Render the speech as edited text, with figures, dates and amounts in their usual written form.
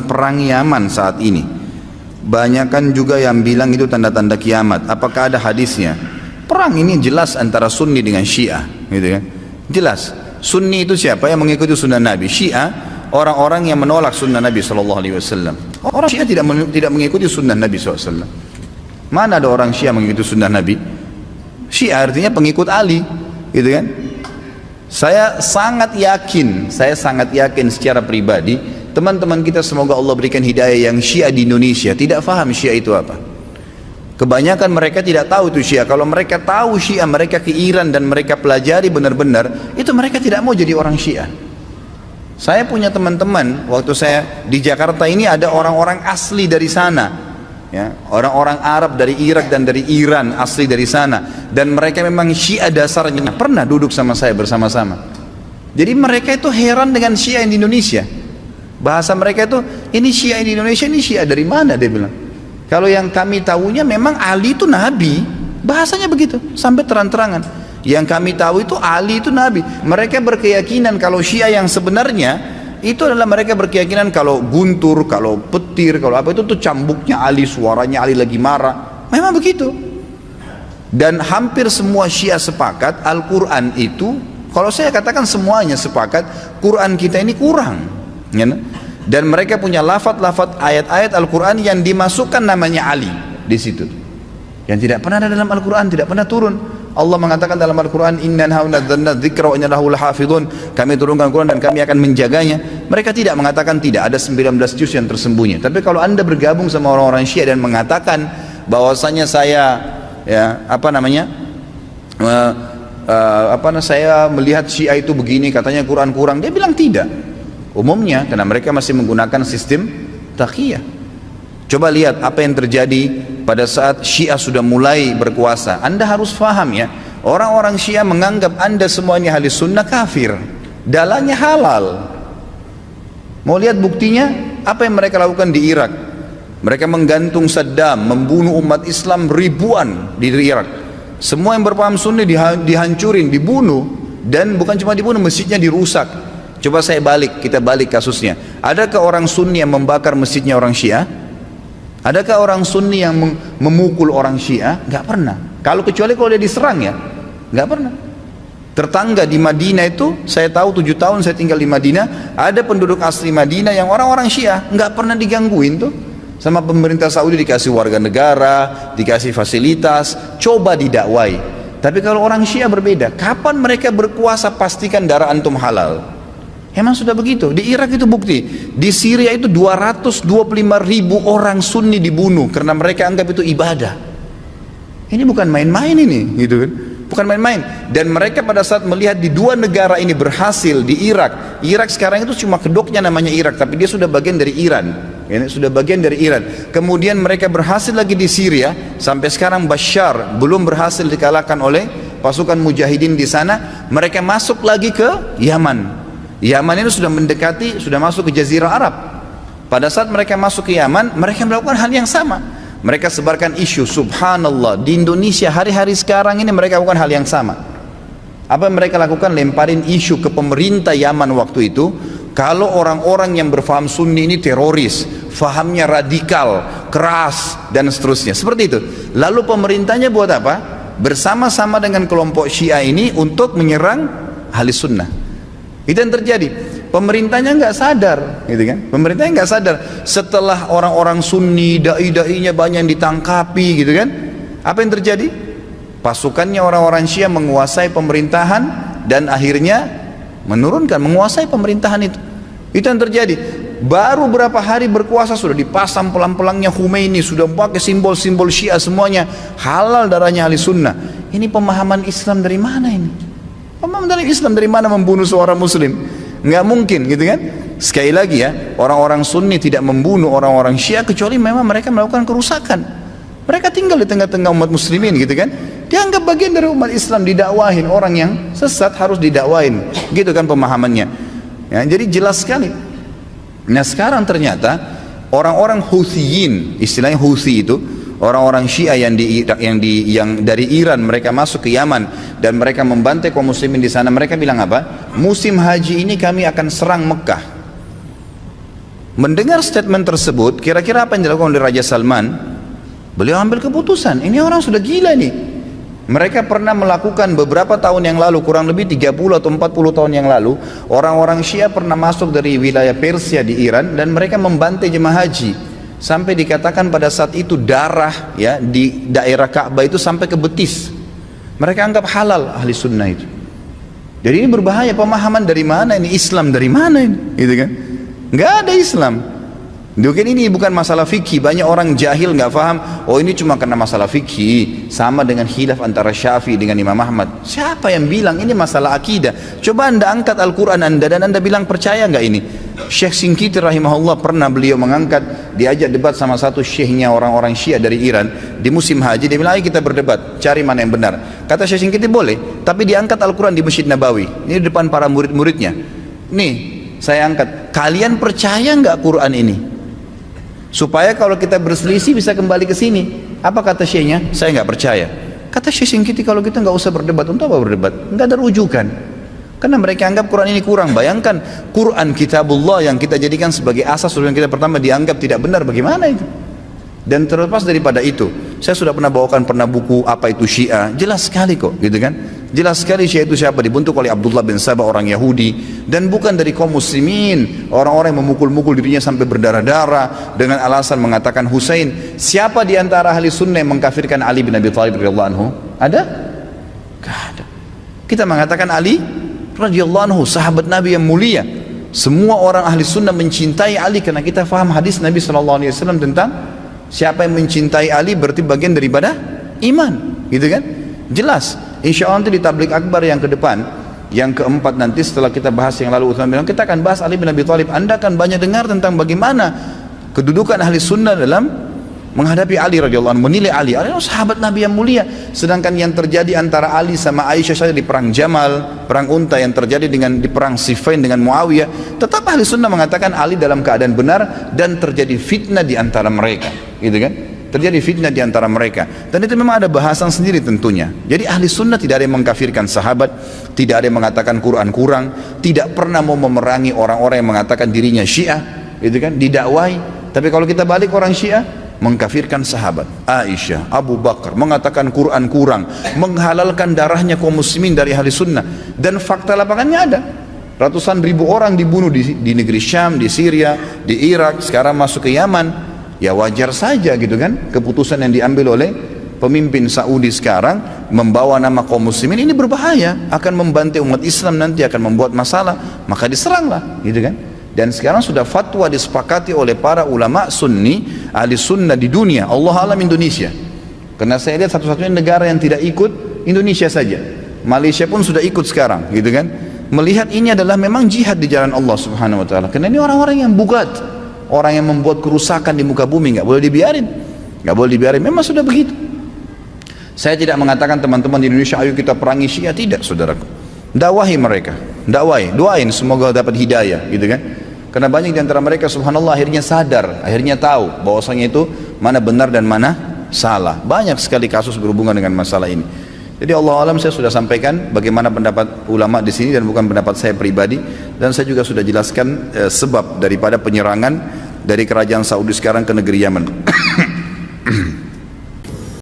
perang Yaman saat ini. Banyakan juga yang bilang itu tanda-tanda kiamat. Apakah ada hadisnya? Perang ini jelas antara Sunni dengan Syiah, gitu kan? Jelas. Sunni itu siapa? Yang mengikuti sunnah Nabi. Syiah orang-orang yang menolak sunnah Nabi SAW. Orang Syiah tidak mengikuti sunnah Nabi SAW. Mana ada orang Syiah mengikuti sunnah Nabi? Syiah artinya pengikut Ali, gitu kan? Saya sangat yakin secara pribadi, teman-teman kita semoga Allah berikan hidayah yang Syiah di Indonesia tidak faham Syiah itu apa. Kebanyakan mereka tidak tahu itu Syiah. Kalau mereka tahu Syiah, mereka ke Iran dan mereka pelajari benar-benar, itu mereka tidak mau jadi orang Syiah. Saya punya teman-teman, waktu saya di Jakarta ini ada orang-orang asli dari sana, ya, orang-orang Arab dari Irak dan dari Iran asli dari sana, dan mereka memang Syiah dasarnya, pernah duduk sama saya bersama-sama. Jadi mereka itu heran dengan Syiah di Indonesia. Bahasa mereka itu, ini Syiah di Indonesia, ini Syiah dari mana, dia bilang. Kalau yang kami tahunya memang Ali itu Nabi, bahasanya begitu sampai terang-terangan. Yang kami tahu itu Ali itu Nabi. Mereka berkeyakinan kalau Syiah yang sebenarnya itu adalah mereka berkeyakinan kalau guntur, kalau petir, kalau apa itu tuh cambuknya Ali, suaranya Ali lagi marah. Memang begitu. Dan hampir semua Syiah sepakat Al-Quran itu, kalau saya katakan semuanya sepakat, Quran kita ini kurang, ya. Dan mereka punya lafaz-lafaz ayat-ayat Al-Quran yang dimasukkan namanya Ali di situ, yang tidak pernah ada dalam Al-Quran, tidak pernah turun. Allah mengatakan dalam Al-Quran, Inna nahnu dzikra wa inna lahu lahafidhun, kami turunkan Al-Quran dan kami akan menjaganya. Mereka tidak mengatakan tidak, ada 19 juz yang tersembunyi. Tapi kalau anda bergabung sama orang-orang Syiah dan mengatakan bahwasanya saya, ya, saya melihat Syiah itu begini, katanya Quran kurang, dia bilang tidak. Umumnya karena mereka masih menggunakan sistem taqiyah. Coba lihat apa yang terjadi pada saat Syiah sudah mulai berkuasa. Anda harus faham, ya, orang-orang Syiah menganggap anda semua ini ahli sunnah kafir, dalahnya halal. Mau lihat buktinya? Apa yang mereka lakukan di Irak? Mereka menggantung Saddam, membunuh umat Islam ribuan di Irak. Semua yang berpaham Sunni dihancurin, dibunuh, dan bukan cuma dibunuh, masjidnya dirusak. Coba kita balik kasusnya. Adakah orang Sunni yang membakar masjidnya orang Syiah? Adakah orang Sunni yang memukul orang Syiah? Gak pernah. Kecuali kalau dia diserang, ya, gak pernah. Tetangga di Madinah itu, saya tahu 7 tahun saya tinggal di Madinah, ada penduduk asli Madinah yang orang-orang Syiah, gak pernah digangguin tuh. Sama pemerintah Saudi dikasih warga negara, dikasih fasilitas, coba didakwai. Tapi kalau orang Syiah berbeda. Kapan mereka berkuasa pastikan darah antum halal. Emang sudah begitu. Di Irak itu bukti. Di Syria itu 225.000 orang Sunni dibunuh karena mereka anggap itu ibadah. Ini bukan main-main ini, gitu kan? Bukan main-main. Dan mereka pada saat melihat di dua negara ini berhasil di Irak. Irak sekarang itu cuma kedoknya namanya Irak, tapi dia sudah bagian dari Iran. Ini sudah bagian dari Iran. Kemudian mereka berhasil lagi di Syria. Sampai sekarang Bashar belum berhasil dikalahkan oleh pasukan mujahidin di sana. Mereka masuk lagi ke Yaman. Yaman itu sudah mendekati, sudah masuk ke Jazirah Arab. Pada saat mereka masuk ke Yaman, mereka melakukan hal yang sama. Mereka sebarkan isu, subhanallah, di Indonesia hari-hari sekarang ini mereka lakukan hal yang sama. Apa yang mereka lakukan? Lemparin isu ke pemerintah Yaman waktu itu, kalau orang-orang yang berfaham Sunni ini teroris, fahamnya radikal, keras, dan seterusnya. Seperti itu. Lalu pemerintahnya buat apa? Bersama-sama dengan kelompok Syiah ini untuk menyerang ahli sunnah. Itu yang terjadi. Pemerintahnya nggak sadar, gitu kan? Pemerintahnya nggak sadar. Setelah orang-orang Sunni, dai-dainya banyak yang ditangkapi, gitu kan? Apa yang terjadi? Pasukannya orang-orang Syiah menguasai pemerintahan dan akhirnya menguasai pemerintahan itu. Itu yang terjadi. Baru berapa hari berkuasa sudah dipasang pelang-pelangnya Khomeini, sudah pakai simbol-simbol Syiah semuanya, halal darahnya ahli sunnah. Ini pemahaman Islam dari mana ini? Pemahaman dari Islam dari mana membunuh seorang muslim? Nggak mungkin, gitu kan? Sekali lagi, ya, orang-orang Sunni tidak membunuh orang-orang Syiah kecuali memang mereka melakukan kerusakan. Mereka tinggal di tengah-tengah umat muslimin, gitu kan? Dianggap bagian dari umat Islam, didakwahin. Orang yang sesat harus didakwahin, gitu kan pemahamannya, ya, jadi jelas sekali. Nah sekarang ternyata orang-orang Houtsiyin, istilahnya Houthi itu orang-orang Syiah yang dari Iran, mereka masuk ke Yaman dan mereka membantai kaum muslimin di sana. Mereka bilang apa? Musim haji ini kami akan serang Mekah. Mendengar statement tersebut, kira-kira apa yang dilakukan oleh Raja Salman? Beliau ambil keputusan, ini orang sudah gila nih. Mereka pernah melakukan beberapa tahun yang lalu, kurang lebih 30 atau 40 tahun yang lalu, orang-orang Syiah pernah masuk dari wilayah Persia di Iran dan mereka membantai jemaah haji. Sampai dikatakan pada saat itu darah ya di daerah Ka'bah itu sampai ke betis. Mereka anggap halal ahli sunnah itu. Jadi ini berbahaya, pemahaman dari mana ini, Islam dari mana ini, gitu kan? Nggak ada Islam. Mungkin ini bukan masalah fikih. Banyak orang jahil nggak paham. Oh ini cuma karena masalah fikih, sama dengan khilaf antara Syafi'i dengan Imam Ahmad. Siapa yang bilang ini masalah akidah? Coba anda angkat Al-Quran anda dan anda bilang percaya nggak ini? Syekh Singkiti rahimahullah pernah beliau mengangkat, diajak debat sama satu syekhnya orang-orang Syiah dari Iran di musim haji. Dia bilang ayo kita berdebat, cari mana yang benar. Kata Syekh Singkiti boleh, tapi diangkat Al-Quran di Masjid Nabawi. Ini di depan para murid-muridnya. Nih saya angkat, kalian percaya nggak Quran ini? Supaya kalau kita berselisih bisa kembali ke sini. Apa kata syekhnya? Saya nggak percaya. Kata Syekh Singkiti, kalau kita nggak usah berdebat. Untuk apa berdebat? Nggak ada rujukan. Karena mereka anggap Quran ini kurang. Bayangkan Quran kitabullah yang kita jadikan sebagai asas yang kita pertama dianggap tidak benar. Bagaimana itu? Dan terlepas daripada itu, saya sudah pernah bawakan buku apa itu Syiah. Jelas sekali kok, gitu kan? Jelas sekali Syiah itu siapa, dibentuk oleh Abdullah bin Sabah, orang Yahudi, dan bukan dari kaum muslimin, orang-orang yang memukul-mukul dirinya sampai berdarah-darah dengan alasan mengatakan Husain. Siapa di antara ahli sunnah yang mengkafirkan Ali bin Abi Thalib radhiyallahu anhu? Ada? Gak ada. Kita mengatakan Ali radhiyallahu anhu sahabat Nabi yang mulia. Semua orang ahli sunnah mencintai Ali karena kita faham hadis Nabi SAW tentang siapa yang mencintai Ali berarti bagian daripada iman, gitu kan? Jelas. Insya Allah nanti di tablik akbar yang ke depan, yang keempat nanti setelah kita bahas yang lalu Utsman bilang kita akan bahas Ali bin Abi Thalib. Anda akan banyak dengar tentang bagaimana kedudukan ahli sunnah dalam menghadapi Ali radhiyallahu anhu, menilai Ali. Ali sahabat Nabi yang mulia. Sedangkan yang terjadi antara Ali sama Aisyah saja di perang Jamal, perang Unta yang terjadi di perang Siffin dengan Muawiyah, tetap ahli sunnah mengatakan Ali dalam keadaan benar dan terjadi fitnah di antara mereka, gitu kan? Terjadi fitnah di antara mereka, dan itu memang ada bahasan sendiri tentunya. Jadi ahli sunnah tidak ada yang mengkafirkan sahabat, tidak ada yang mengatakan Quran kurang, tidak pernah mau memerangi orang-orang yang mengatakan dirinya Syiah, gitu kan? Didakwai. Tapi kalau kita balik orang Syiah, mengkafirkan sahabat Aisyah, Abu Bakar, mengatakan Quran kurang, menghalalkan darahnya kaum muslimin dari ahli sunnah, dan fakta lapangannya ada. Ratusan ribu orang dibunuh di negeri Syam, di Syria, di Irak, sekarang masuk ke Yaman. Ya wajar saja gitu kan, keputusan yang diambil oleh pemimpin Saudi sekarang membawa nama kaum muslimin ini berbahaya, akan membantai umat Islam, nanti akan membuat masalah, maka diseranglah, gitu kan. Dan sekarang sudah fatwa disepakati oleh para ulama sunni, ahli sunnah di dunia, Allah alam Indonesia. Karena saya lihat satu-satunya negara yang tidak ikut Indonesia saja. Malaysia pun sudah ikut sekarang, gitu kan. Melihat ini adalah memang jihad di jalan Allah Subhanahu wa taala. Karena ini orang-orang yang bugat, orang yang membuat kerusakan di muka bumi, nggak boleh dibiarin, nggak boleh dibiarin. Memang sudah begitu. Saya tidak mengatakan teman-teman di Indonesia ayo kita perangi Syiah, tidak saudaraku. Dakwahi mereka, dakwai, doain semoga dapat hidayah, gitu kan. Karena banyak di antara mereka subhanallah akhirnya sadar, akhirnya tahu bahwasanya itu mana benar dan mana salah. Banyak sekali kasus berhubungan dengan masalah ini. Jadi Allah alam saya sudah sampaikan bagaimana pendapat ulama di sini dan bukan pendapat saya pribadi, dan saya juga sudah jelaskan sebab daripada penyerangan dari kerajaan Saudi sekarang ke negeri Yaman.